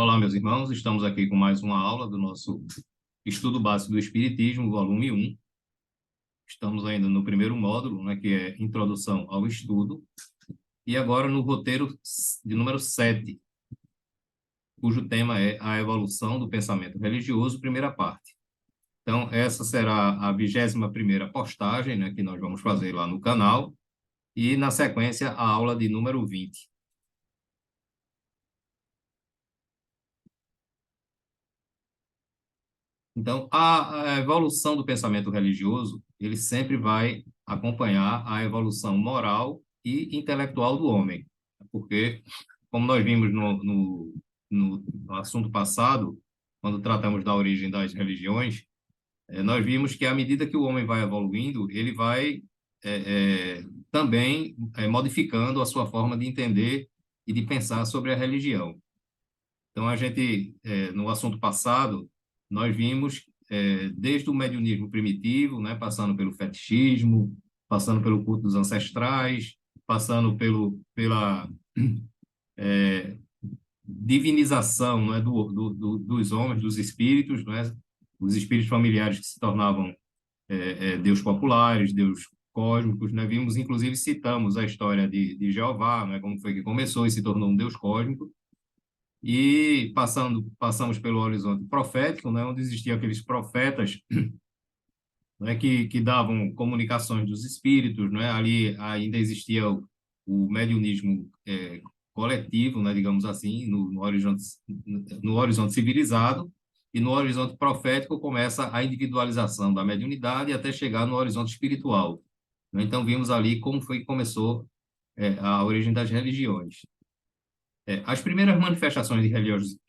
Olá, meus irmãos, estamos aqui com mais uma aula do nosso Estudo Básico do Espiritismo, volume 1. Estamos ainda no primeiro módulo, né, que é Introdução ao Estudo, e agora no roteiro de número 7, cujo tema é a evolução do pensamento religioso, primeira parte. Então, essa será a 21ª postagem, né, que nós vamos fazer lá no canal, e, na sequência, a aula de número 20. Então, a evolução do pensamento religioso, ele sempre vai acompanhar a evolução moral e intelectual do homem, porque, como nós vimos no assunto passado, quando tratamos da origem das religiões, nós vimos que à medida que o homem vai evoluindo, ele vai também modificando a sua forma de entender e de pensar sobre a religião. Então, no assunto passado, nós vimos, desde o mediunismo primitivo, né, passando pelo fetichismo, passando pelo culto dos ancestrais, passando pela divinização, né, dos homens, dos espíritos, né, os espíritos familiares que se tornavam deus populares, deus cósmicos, né, vimos, inclusive, citamos a história de Jeová, né, como foi que começou e se tornou um deus cósmico. E passamos pelo horizonte profético, né, onde existiam aqueles profetas, né, que davam comunicações dos espíritos, né, ali ainda existia o mediunismo coletivo, né, digamos assim, no horizonte civilizado, e no horizonte profético começa a individualização da mediunidade até chegar no horizonte espiritual. Né? Então, vimos ali como foi que começou a origem das religiões. As primeiras manifestações de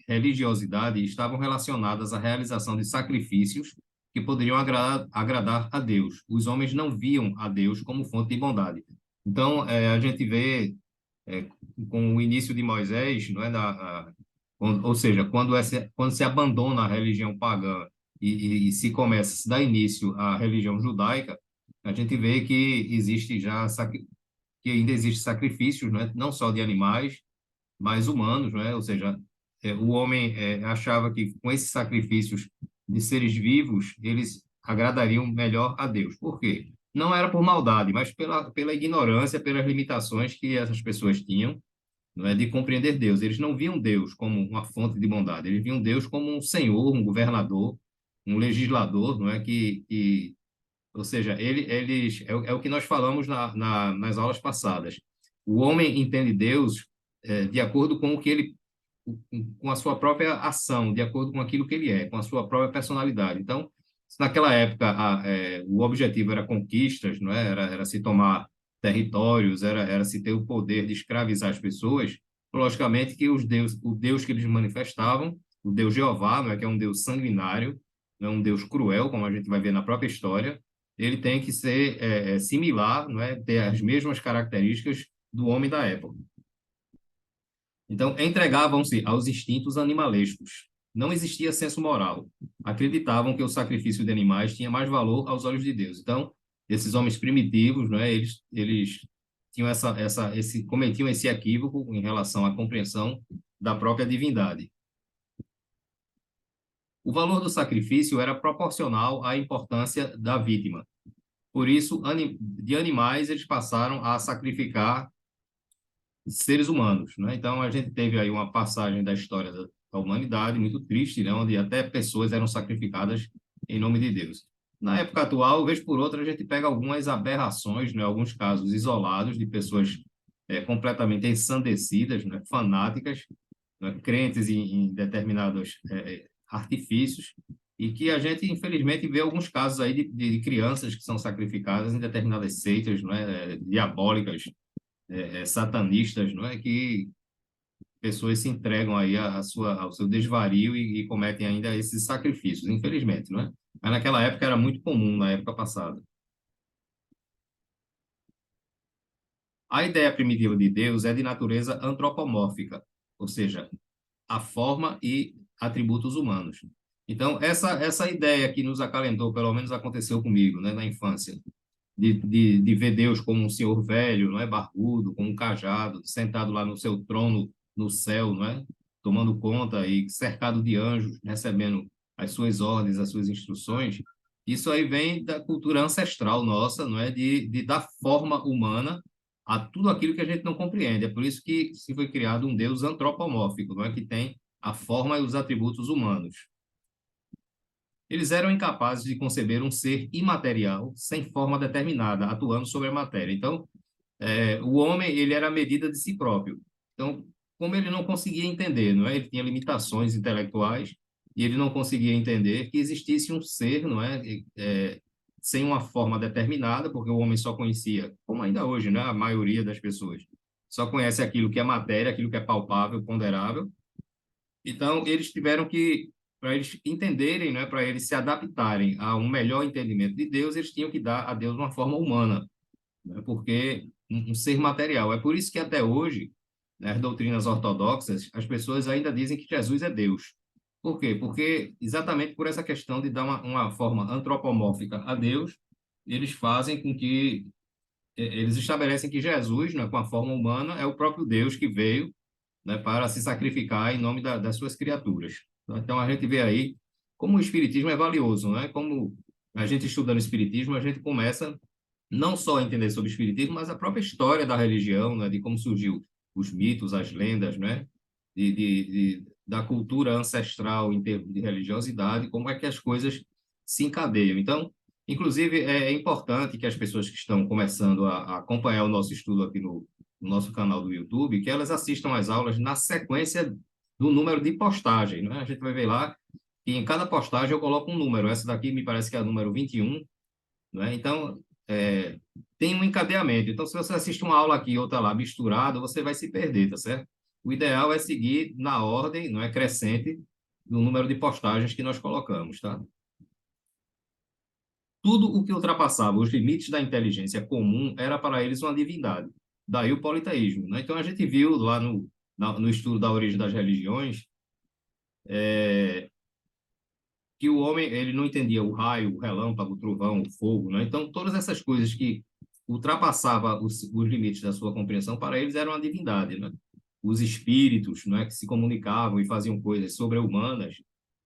religiosidade estavam relacionadas à realização de sacrifícios que poderiam agradar a Deus. Os homens não viam a Deus como fonte de bondade. Então, a gente vê, é, com o início de Moisés, não é, ou seja, quando se abandona a religião pagã e se dá início à religião judaica, a gente vê que ainda existe sacrifícios, não é, não só de animais, mais humanos, né? Ou seja, o homem achava que com esses sacrifícios de seres vivos, eles agradariam melhor a Deus. Por quê? Não era por maldade, mas pela ignorância, pelas limitações que essas pessoas tinham, não é, de compreender Deus. Eles não viam Deus como uma fonte de bondade, eles viam Deus como um senhor, um governador, um legislador, não é, ou seja, é o que nós falamos nas aulas passadas. O homem entende Deus de acordo com com a sua própria ação, de acordo com aquilo que ele é, com a sua própria personalidade. Então, se naquela época o objetivo era conquistas, não é? Era se tomar territórios, era se ter o poder de escravizar as pessoas, logicamente que o Deus que eles manifestavam, o Deus Jeová, não é, que é um Deus sanguinário, não é um Deus cruel, como a gente vai ver na própria história, ele tem que ser similar, não é? Ter as mesmas características do homem da época. Então, entregavam-se aos instintos animalescos. Não existia senso moral. Acreditavam que o sacrifício de animais tinha mais valor aos olhos de Deus. Então, esses homens primitivos, não é? Eles tinham cometiam esse equívoco em relação à compreensão da própria divindade. O valor do sacrifício era proporcional à importância da vítima. Por isso, de animais, eles passaram a sacrificar seres humanos, né? Então, a gente teve aí uma passagem da história da humanidade muito triste, né? Onde até pessoas eram sacrificadas em nome de Deus. Na época atual, vez por outra, a gente pega algumas aberrações, né? Alguns casos isolados de pessoas completamente ensandecidas, né? Fanáticas, né? Crentes em determinados artifícios, e que a gente, infelizmente, vê alguns casos aí de crianças que são sacrificadas em determinadas seitas, né? Diabólicas, satanistas, não é, que pessoas se entregam aí ao seu desvario e cometem ainda esses sacrifícios, infelizmente, não é? Mas naquela época era muito comum, na época passada. A ideia primitiva de Deus é de natureza antropomórfica, ou seja, a forma e atributos humanos. Então, essa ideia que nos acalentou, pelo menos aconteceu comigo, né, na infância, de ver Deus como um senhor velho, não é, barbudo, com um cajado, sentado lá no seu trono no céu, não é? tomando conta e cercado de anjos, recebendo as suas ordens, as suas instruções, isso aí vem da cultura ancestral nossa, não é? De dar forma humana a tudo aquilo que a gente não compreende. É por isso que se foi criado um Deus antropomórfico, não é? Que tem a forma e os atributos humanos. Eles eram incapazes de conceber um ser imaterial, sem forma determinada, atuando sobre a matéria. Então, o homem, ele era a medida de si próprio. Então, como ele não conseguia entender, não é? Ele tinha limitações intelectuais e ele não conseguia entender que existisse um ser, não é? Sem uma forma determinada, porque o homem só conhecia, como ainda hoje, né? A maioria das pessoas só conhece aquilo que é matéria, aquilo que é palpável, ponderável. Então, eles tiveram que, para eles entenderem, né? Para eles se adaptarem a um melhor entendimento de Deus, eles tinham que dar a Deus uma forma humana, né? Porque um ser material. É por isso que até hoje, nas doutrinas ortodoxas, as pessoas ainda dizem que Jesus é Deus. Por quê? Porque exatamente por essa questão de dar uma forma antropomórfica a Deus, eles fazem com que eles estabelecem que Jesus, né, com a forma humana, é o próprio Deus que veio, né, para se sacrificar em nome das suas criaturas. Então a gente vê aí como o espiritismo é valioso, né? Como a gente estudando o espiritismo, a gente começa não só a entender sobre o espiritismo, mas a própria história da religião, né, de como surgiu os mitos, as lendas, né, da cultura ancestral em termos de religiosidade, como é que as coisas se encadeiam. Então, inclusive, é importante que as pessoas que estão começando a acompanhar o nosso estudo aqui no nosso canal do YouTube, que elas assistam às aulas na sequência do número de postagem, né? A gente vai ver lá que em cada postagem eu coloco um número. Essa daqui me parece que é a número 21, né? Então, é, tem um encadeamento. Então, se você assiste uma aula aqui e outra lá misturado, você vai se perder, tá certo? O ideal é seguir na ordem, não é crescente, do número de postagens que nós colocamos, tá? Tudo o que ultrapassava os limites da inteligência comum era para eles uma divindade. Daí o politeísmo, né? Então, a gente viu lá no estudo da origem das religiões, que o homem ele não entendia o raio, o relâmpago, o trovão, o fogo, né? Então todas essas coisas que ultrapassava os limites da sua compreensão para eles eram uma divindade, né? Os espíritos, né, que se comunicavam e faziam coisas sobre-humanas,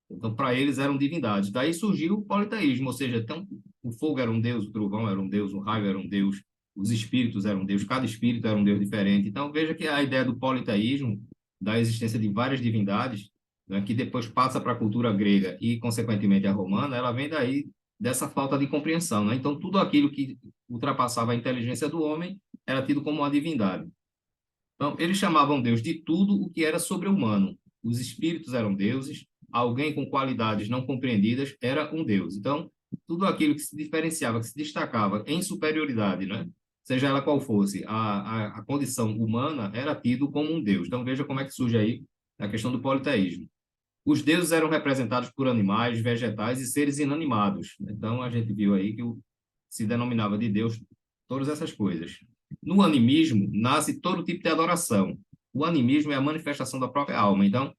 então para eles eram divindades. Daí surgiu o politeísmo, ou seja, então o fogo era um deus, o trovão era um deus, o raio era um deus, os espíritos eram um deus, cada espírito era um deus diferente. Então veja que a ideia do politeísmo, da existência de várias divindades, né, que depois passa para a cultura grega e, consequentemente, a romana, ela vem daí dessa falta de compreensão, né? Então, tudo aquilo que ultrapassava a inteligência do homem era tido como uma divindade. Então, eles chamavam Deus de tudo o que era sobre-humano. Os espíritos eram deuses, alguém com qualidades não compreendidas era um deus. Então, tudo aquilo que se diferenciava, que se destacava em superioridade, né? Seja ela qual fosse, a condição humana era tido como um deus. Então, veja como é que surge aí a questão do politeísmo. Os deuses eram representados por animais, vegetais e seres inanimados. Então, a gente viu aí que se denominava de Deus todas essas coisas. No animismo, nasce todo tipo de adoração. O animismo é a manifestação da própria alma. Então,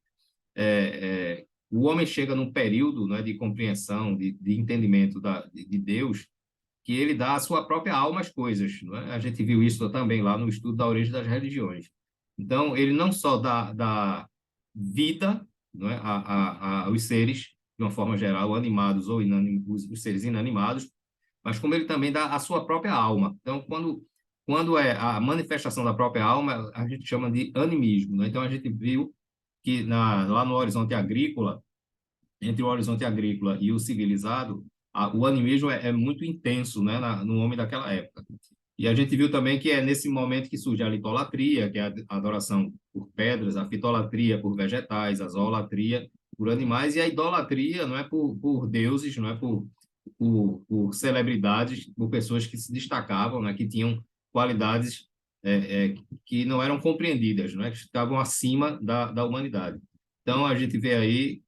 o homem chega num período, né, de compreensão, de entendimento de Deus, que ele dá à sua própria alma as coisas. Não é? A gente viu isso também lá no estudo da origem das religiões. Então, ele não só dá vida, não é, aos seres, de uma forma geral, animados ou os seres inanimados, mas como ele também dá a sua própria alma. Então, quando é a manifestação da própria alma, a gente chama de animismo. Né? Então, a gente viu que lá no horizonte agrícola, entre o horizonte agrícola e o civilizado, o animismo é muito intenso, né, no homem daquela época. E a gente viu também que é nesse momento que surge a litolatria, que é a adoração por pedras, a fitolatria por vegetais, a zoolatria por animais, e a idolatria não é por deuses, não é por celebridades, por pessoas que se destacavam, né, que tinham qualidades que não eram compreendidas, não é, que estavam acima da humanidade. Então, a gente vê aí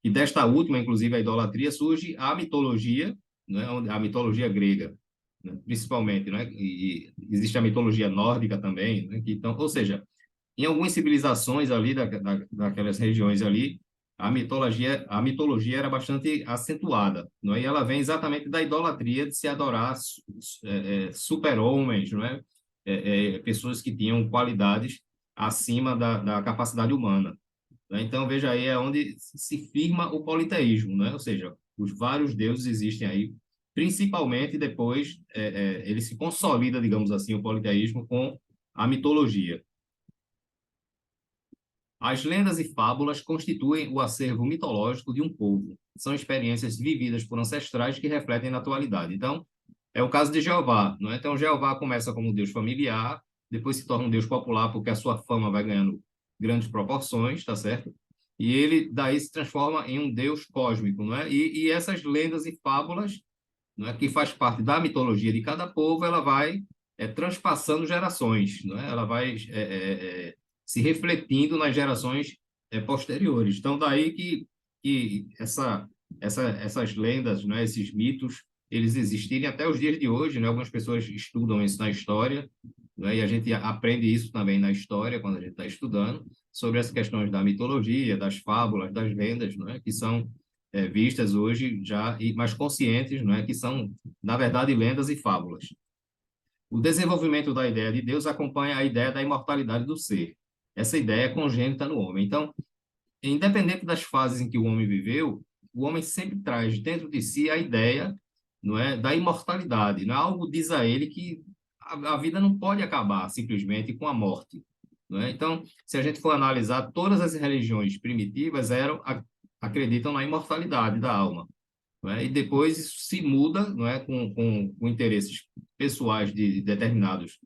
que desta última, inclusive, a idolatria, surge a mitologia, né, a mitologia grega, né, principalmente, né, e existe a mitologia nórdica também, né, que, então, ou seja, em algumas civilizações ali daquelas regiões ali, a mitologia era bastante acentuada, não é? E ela vem exatamente da idolatria de se adorar super-homens, não é? Pessoas que tinham qualidades acima da capacidade humana, né? Então, veja aí, é onde se firma o politeísmo, né? Ou seja, os vários deuses existem aí, principalmente depois, ele se consolida, digamos assim, o politeísmo com a mitologia. As lendas e fábulas constituem o acervo mitológico de um povo. São experiências vividas por ancestrais que refletem na atualidade. Então, é o caso de Jeová, não é? Então, Jeová começa como um deus familiar, depois se torna um deus popular porque a sua fama vai ganhando grandes proporções, tá certo? E ele daí se transforma em um deus cósmico, não é? E essas lendas e fábulas, não é, que faz parte da mitologia de cada povo, ela vai transpassando gerações, não é? Ela vai se refletindo nas gerações posteriores. Então, daí que essas lendas, né, esses mitos, eles existirem até os dias de hoje, né? Algumas pessoas estudam isso na história, né? E a gente aprende isso também na história, quando a gente está estudando, sobre as questões da mitologia, das fábulas, das lendas, né? Que são vistas hoje já, e mais conscientes, não é? Que são, na verdade, lendas e fábulas. O desenvolvimento da ideia de Deus acompanha a ideia da imortalidade do ser. Essa ideia é congênita no homem. Então, independente das fases em que o homem viveu, o homem sempre traz dentro de si a ideia, não é, da imortalidade. Não é? Algo diz a ele que a vida não pode acabar simplesmente com a morte. Não é? Então, se a gente for analisar, todas as religiões primitivas acreditam na imortalidade da alma. Não é? E depois isso se muda, não é, com interesses pessoais de determinados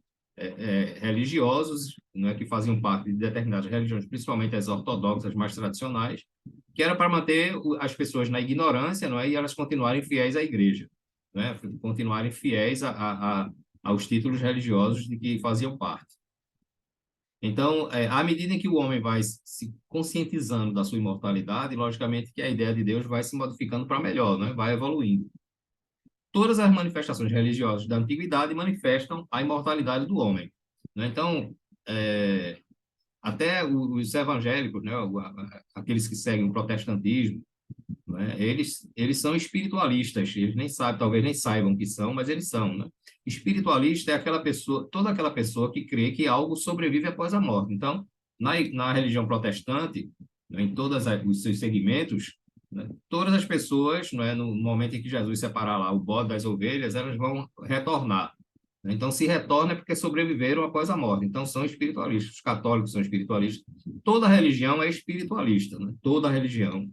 religiosos, não é, que faziam parte de determinadas religiões, principalmente as ortodoxas mais tradicionais, que era para manter as pessoas na ignorância, não é, e elas continuarem fiéis à igreja, não é, continuarem fiéis aos títulos religiosos de que faziam parte. Então, à medida em que o homem vai se conscientizando da sua imortalidade, logicamente que a ideia de Deus vai se modificando para melhor, né? Vai evoluindo. Todas as manifestações religiosas da antiguidade manifestam a imortalidade do homem, né? Então, é, até os evangélicos, né? Aqueles que seguem o protestantismo, né? Eles são espiritualistas, eles nem sabem, talvez nem saibam que são, mas eles são, né? Espiritualista é aquela pessoa, toda aquela pessoa que crê que algo sobrevive após a morte. Então, na religião protestante, né, em todos os seus segmentos, né, todas as pessoas, né, no momento em que Jesus separar lá o bode das ovelhas, elas vão retornar. Então, se retorna é porque sobreviveram após a morte. Então, são espiritualistas. Os católicos são espiritualistas. Toda religião é espiritualista, né? Toda religião,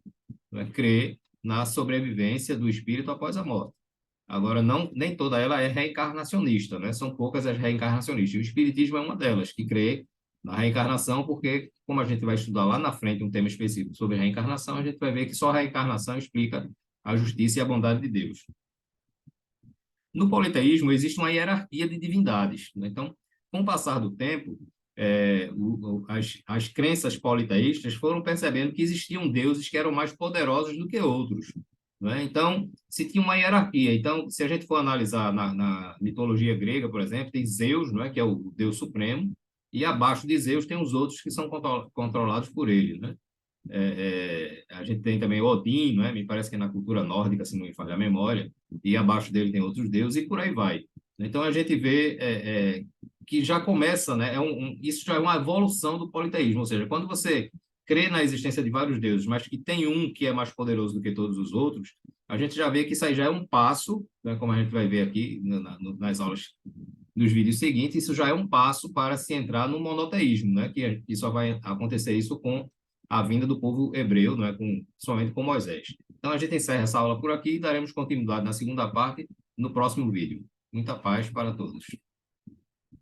né, crê na sobrevivência do espírito após a morte. Agora, não, nem toda ela é reencarnacionista, né? São poucas as reencarnacionistas. O espiritismo é uma delas, que crê na reencarnação, porque, como a gente vai estudar lá na frente um tema específico sobre reencarnação, a gente vai ver que só a reencarnação explica a justiça e a bondade de Deus. No politeísmo, existe uma hierarquia de divindades, né? Então, com o passar do tempo, as crenças politeístas foram percebendo que existiam deuses que eram mais poderosos do que outros, né? Então, se tinha uma hierarquia. Então, se a gente for analisar na mitologia grega, por exemplo, tem Zeus, não é, que é o deus supremo, e abaixo de Zeus tem os outros que são controlados por ele, né? A gente tem também Odin, não é? Me parece que é na cultura nórdica, se não me falha a memória, e abaixo dele tem outros deuses, e por aí vai. Então, a gente vê que já começa, né? Isso já é uma evolução do politeísmo, ou seja, quando você crê na existência de vários deuses, mas que tem um que é mais poderoso do que todos os outros, a gente já vê que isso aí já é um passo, né? Como a gente vai ver aqui nas aulas dos vídeos seguintes, isso já é um passo para se entrar no monoteísmo, né? Que só vai acontecer isso com a vinda do povo hebreu, não é, somente com Moisés. Então, a gente encerra essa aula por aqui e daremos continuidade na segunda parte no próximo vídeo. Muita paz para todos.